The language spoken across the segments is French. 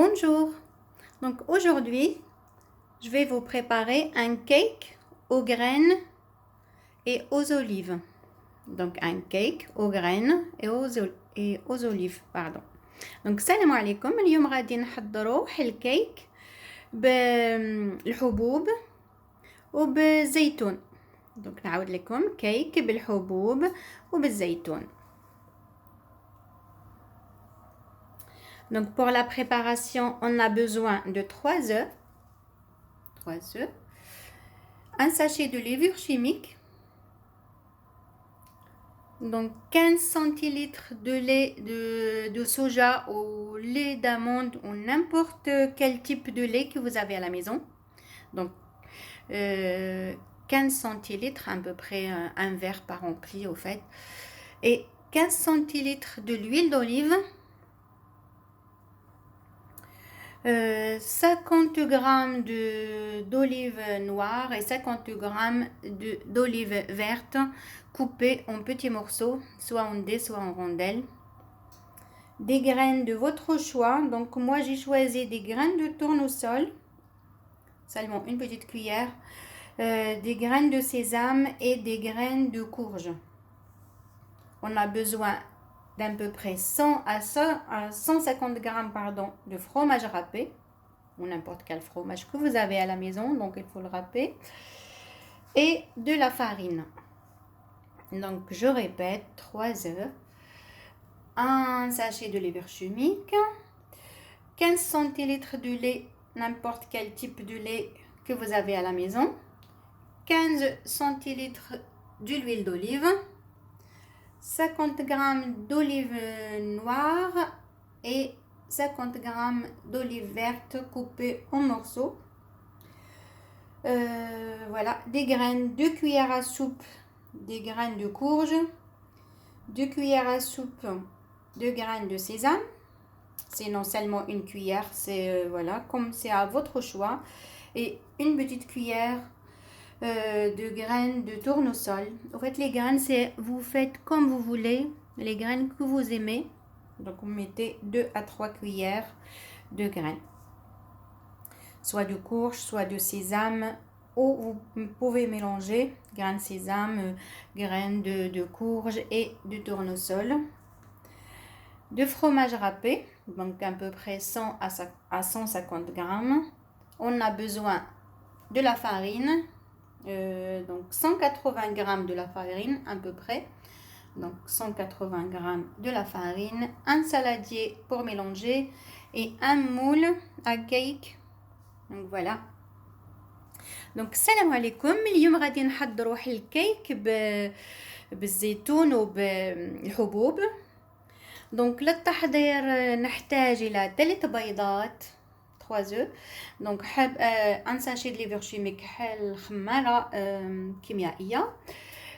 Bonjour, donc aujourd'hui je vais vous préparer un cake aux graines et aux olives. Donc un cake aux graines et aux olives, pardon. Donc السلام عليكم. اليوم غادي نحضروا الكيك بالحبوب وبالزيتون. donc نعاود لكم كيك بالحبوب وبالزيتون. Donc pour la préparation, on a besoin de 3 œufs, un sachet de levure chimique, donc 15 centilitres de lait de soja ou lait d'amande ou n'importe quel type de lait que vous avez à la maison. Donc 15 centilitres, à peu près un verre pas rempli au fait, et 15 centilitres de l'huile d'olive. 50 g d'olive noire et 50 g d'olive verte coupées en petits morceaux, soit en dés, soit en rondelles. Des graines de votre choix. Donc moi j'ai choisi des graines de tournesol, seulement une petite cuillère, des graines de sésame et des graines de courge. On a besoin d'à peu près 100 à 150 g de fromage râpé, ou n'importe quel fromage que vous avez à la maison, donc il faut le râper, et de la farine. Donc je répète, 3 œufs, un sachet de levure chimique, 15 centilitres de lait, n'importe quel type de lait que vous avez à la maison, 15 centilitres d'huile d'olive, 50 g d'olive noire et 50 g d'olive verte coupées en morceaux. Voilà, des graines, 2 cuillères à soupe des graines de courge, 2 cuillères à soupe de graines de sésame, sinon seulement une cuillère, c'est voilà, comme c'est à votre choix, et une petite cuillère de graines de tournesol. En fait, les graines, c'est vous faites comme vous voulez, les graines que vous aimez. Donc, vous mettez 2 à 3 cuillères de graines, soit de courge, soit de sésame, ou vous pouvez mélanger graines de sésame, graines de courge et de tournesol. De fromage râpé, donc à peu près 100 à 150 g. On a besoin de la farine. Donc 180 g de la farine à peu près, donc 180 g de la farine, un saladier pour mélanger et un moule à cake. Donc voilà. donc السلام عليكم. اليوم غادي نحضروا الكيك بالزيتون وبالحبوب. donc للتحضير نحتاج الى 3 بيضات، 3 œufs. donc un sachet de levure chimique خمارة كيميائية،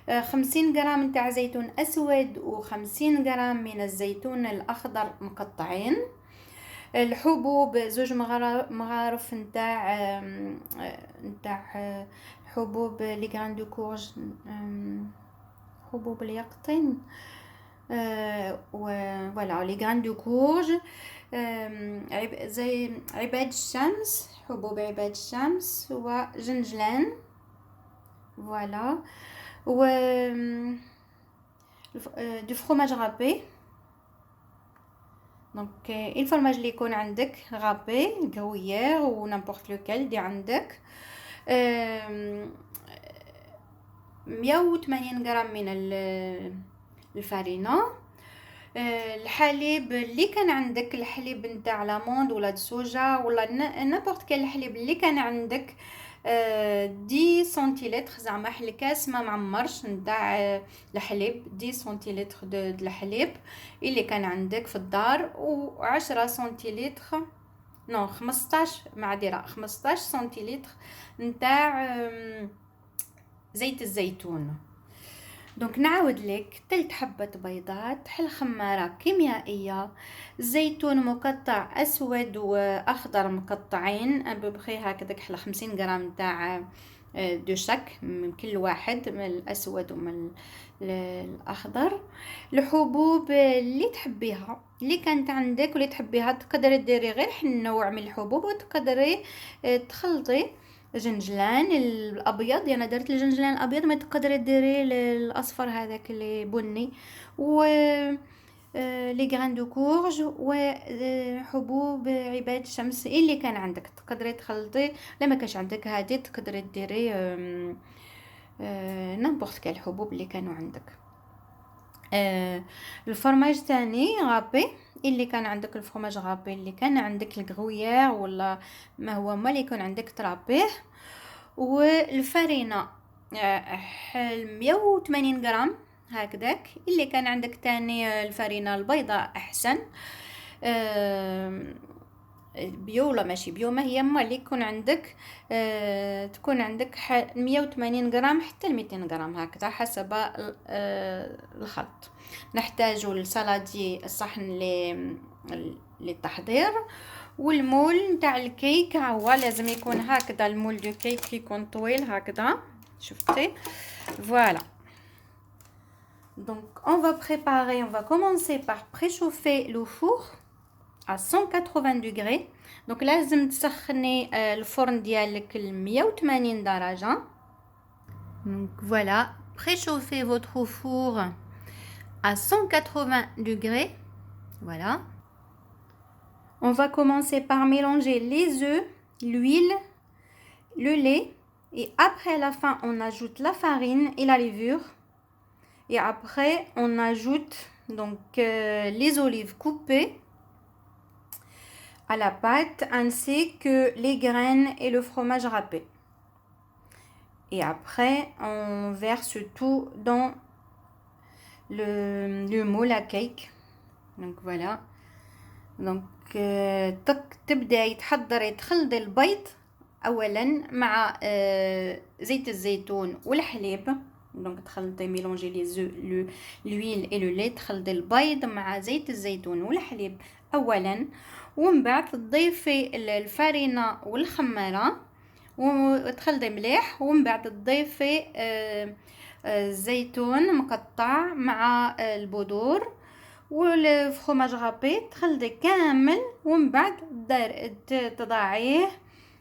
50 جرام تاع زيتون أسود و50 جرام من الزيتون الأخضر مقطعين، الحبوب 2 مغارف نتاع حبوب لي غران دو كورج، حبوب اليقطين، voilà les graines de courge، زي عباد الشمس، حبوب عباد الشمس وجنجلان، voilà، و du fromage râpé. donc الفرماج اللي يكون عندك غابي غرويير و n'importe lequel اللي عندك، 180 غرام من الفارينة، الحليب اللي كان عندك، الحليب نتاع لاموند ولا الصوجا ولا نابورت كان الحليب اللي كان عندك، 10 سنتيلتر، زعما الكاس ما معمرش نتاع الحليب، 10 سنتيلتر د الحليب اللي كان عندك في الدار، و10 سنتيلتر نو 15 معذره 15 سنتيلتر نتاع زيت الزيتون. donc نعاود لك 3 حبة بيضات، خمارة كيميائية، زيتون مقطع أسود وأخضر مقطعين أببخي هكذاك 50 غرام تاع دو شاك من كل واحد، من الاسود ومن الاخضر. الحبوب اللي تحبيها، اللي كانت عندك واللي تحبيها، تقدري ديري غير نوع من الحبوب، وتقدري تخلطي جنجلان الابيض. انا درت الجنجلان الابيض، ما تقدري ديري الاصفر هذاك اللي بني، و لي غران دو كورج وحبوب عباد الشمس اللي كان عندك تقدري تخلطي. لما كانش عندك هذه تقدري ديري نمبورت كال الحبوب اللي كانوا عندك. الفرماج تاني غابي، اللي كان عندك الفرماج غابي اللي كان عندك الغرويير ولا ما هو ما اللي يكون عندك ترابيه. والفرينه 180 غرام هكذاك. اللي كان عندك تاني الفرينه البيضاء احسن، بيو ولا ماشي بيو، ما هي ما اللي يكون عندك تكون عندك 180 غرام حتى 200 غرام هكذا حسب الخلط. نحتاجوا السلادي الصحن للتحضير، والمول نتاع الكيك هو لازم يكون هكذا. المول دو كيك يكون طويل هكذا، شفتي؟ فوالا. Donc on va commencer par préchauffer le four à 180 degrés. Donc لازم تسخني الفرن ديالك ل 180 درجة. Donc voilà, préchauffez votre four à 180 degrés. Voilà. On va commencer par mélanger les œufs, l'huile, le lait, et après à la fin on ajoute la farine et la levure. Et après on ajoute donc les olives coupées à la pâte, ainsi que les graines et le fromage râpé. Et après on verse tout dans le moule à cake. Donc voilà. Donc تبداي تحضري تخلطي البيض اولا مع زيت الزيتون والحليب. دونك تخلطي ميلونجي لي زو لويل اي لو لي، تخلطي البيض مع زيت الزيتون والحليب اولا، ومن بعد تضيفي الفرينه والخميره وتخلطي مليح، ومن بعد تضيفي الزيتون مقطع مع البذور والفرماج غابي، تخلطي كامل، ومن بعد تضعيه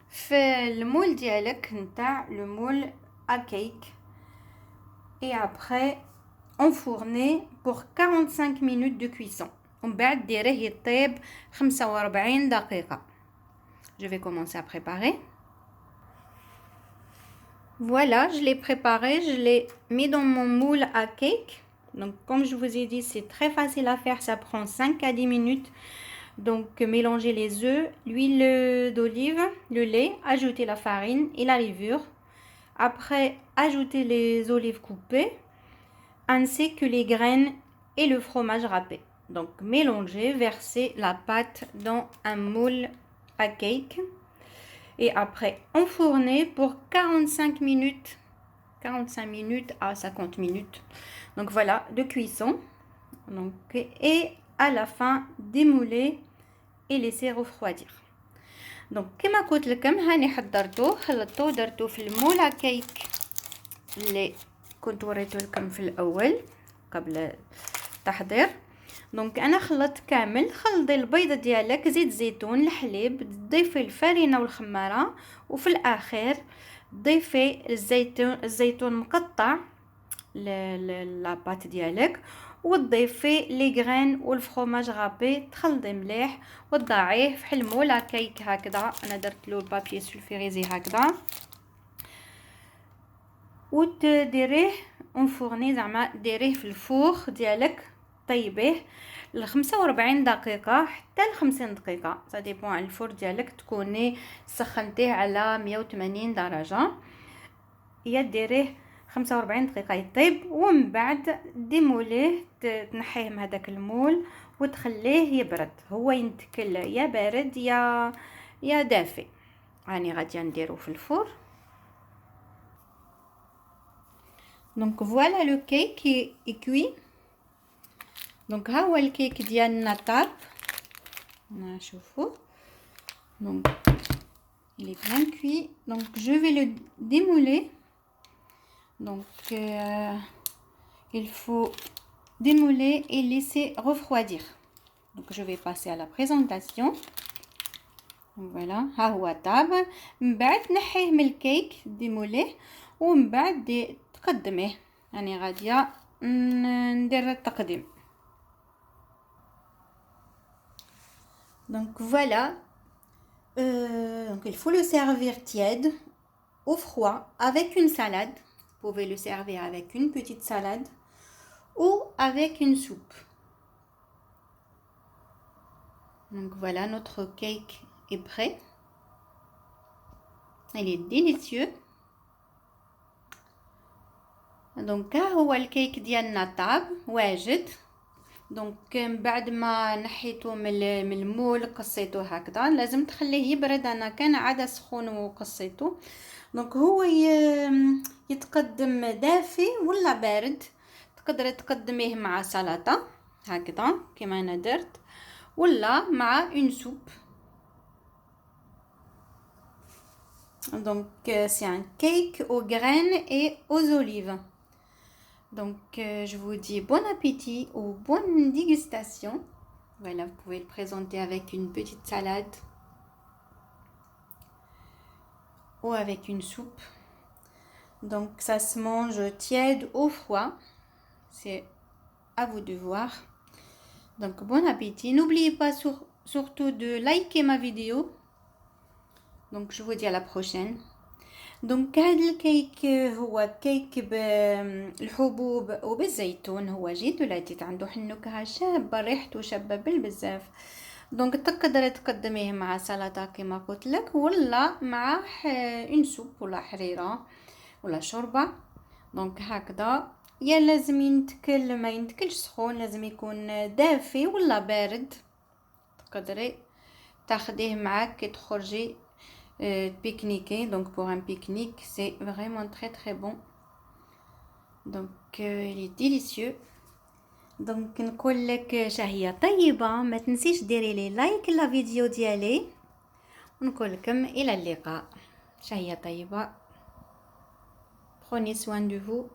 في المول ديالك نتاع لو مول ا كيك. Et après enfourner pour 45 minutes de cuisson. ومن بعد ديريه يطيب 45 دقيقة. Je vais commencer à préparer. Voilà, je l'ai préparé, je l'ai mis dans mon moule à cake. Donc comme je vous ai dit, c'est très facile à faire, ça prend 5 à 10 minutes. Donc mélangez les œufs, l'huile d'olive, le lait, ajoutez la farine et la levure. Après, ajoutez les olives coupées, ainsi que les graines et le fromage râpé. Donc mélangez, versez la pâte dans un moule à cake. Et après, enfournez pour 45 minutes à 50 minutes. Donc voilà, de cuisson. Donc, et à la fin, démouler et laisser refroidir. دونك كما قلت لكم هاني حضرته خلطته ودرته في المولا كيك اللي كنت وريته لكم في الاول قبل التحضير. دونك انا خلطت كامل. خلطي البيضه ديالك، زيت زيتون، الحليب، تضيفي الفرينه والخماره، وفي الاخير تضيفي الزيتون مقطع لاباط ديالك، وتضيفي لي غرين والفرماج غابي، تخلطي مليح وتضعيه في المولا كيك هكذا. انا درت له البابي سولفيريزي هكذا، وتديريه اونفورني، زعما ديريه في الفوغ ديالك، طيبيه ل 45 دقيقه حتى ل 50 دقيقه، سا ديبون على الفور ديالك، تكوني سخنتيه على 180 درجه. يا ديريه 45 دقيقه يطيب، ومن بعد ديموليه، تنحيه من هذاك المول وتخليه يبرد. هو ينتكل يا بارد يا دافئ. راني غاديه نديرو في الفور. دونك فوالا لو كيك يكوي. دونك ها هو الكيك ديالنا طاب، نشوفوه. دونك il est bien cuit. Donc je vais le démouler. Donc il faut démouler et laisser refroidir. Donc je vais passer à la présentation. Voilà, ها هو طاب. من بعد نحيه من الكيك ديموليه ومن بعد تقدميه. يعني غاديه ندير التقديم. Donc voilà. Donc il faut le servir tiède, au froid, avec une salade. Vous pouvez le servir avec une petite salade ou avec une soupe. Donc voilà, notre cake est prêt. Il est délicieux. Donc ها هو الكيك ديالنا طاب واجد. دونك من بعد ما نحيته من المول قصيته هكذا لازم تخليه يبرد. انا كان عاد سخون وقصيته. دونك هو يتقدم دافي ولا بارد. تقدر تقدميه مع سلطه هكذا كما انا درت ولا مع اون سوب. Donc c'est un cake aux graines et aux olives. Donc je vous dis bon appétit ou bonne dégustation. Voilà, vous pouvez le présenter avec une petite salade ou avec une soupe. Donc ça se mange tiède ou froid. C'est à vous de voir. Donc bon appétit. N'oubliez pas surtout de liker ma vidéo. Donc je vous dis à la prochaine. دونك هذا الكيك هو كيك بالحبوب وبالزيتون. هو جيد ولذيذ عنده النكهه شابه ريحته شابه بالبزاف. دونك تقدر تقدميه مع سلطه كما قلت لك ولا مع اون سوب ولا حريره ولا شوربه. دونك هكذا يا لازم ينتكل ما ينتكلش سخون لازم يكون دافي ولا بارد. تقدري تاخديه معاك كي تخرجي pique-niquer. Donc pour un pique-nique c'est vraiment très très bon. Donc il est délicieux. Donc نقول لك شهية طيبة. ما تنسيش ديري لي لايك للفيديو ديالي ونقول لكم الى اللقاء. شهية طيبة. Prenez soin de vous.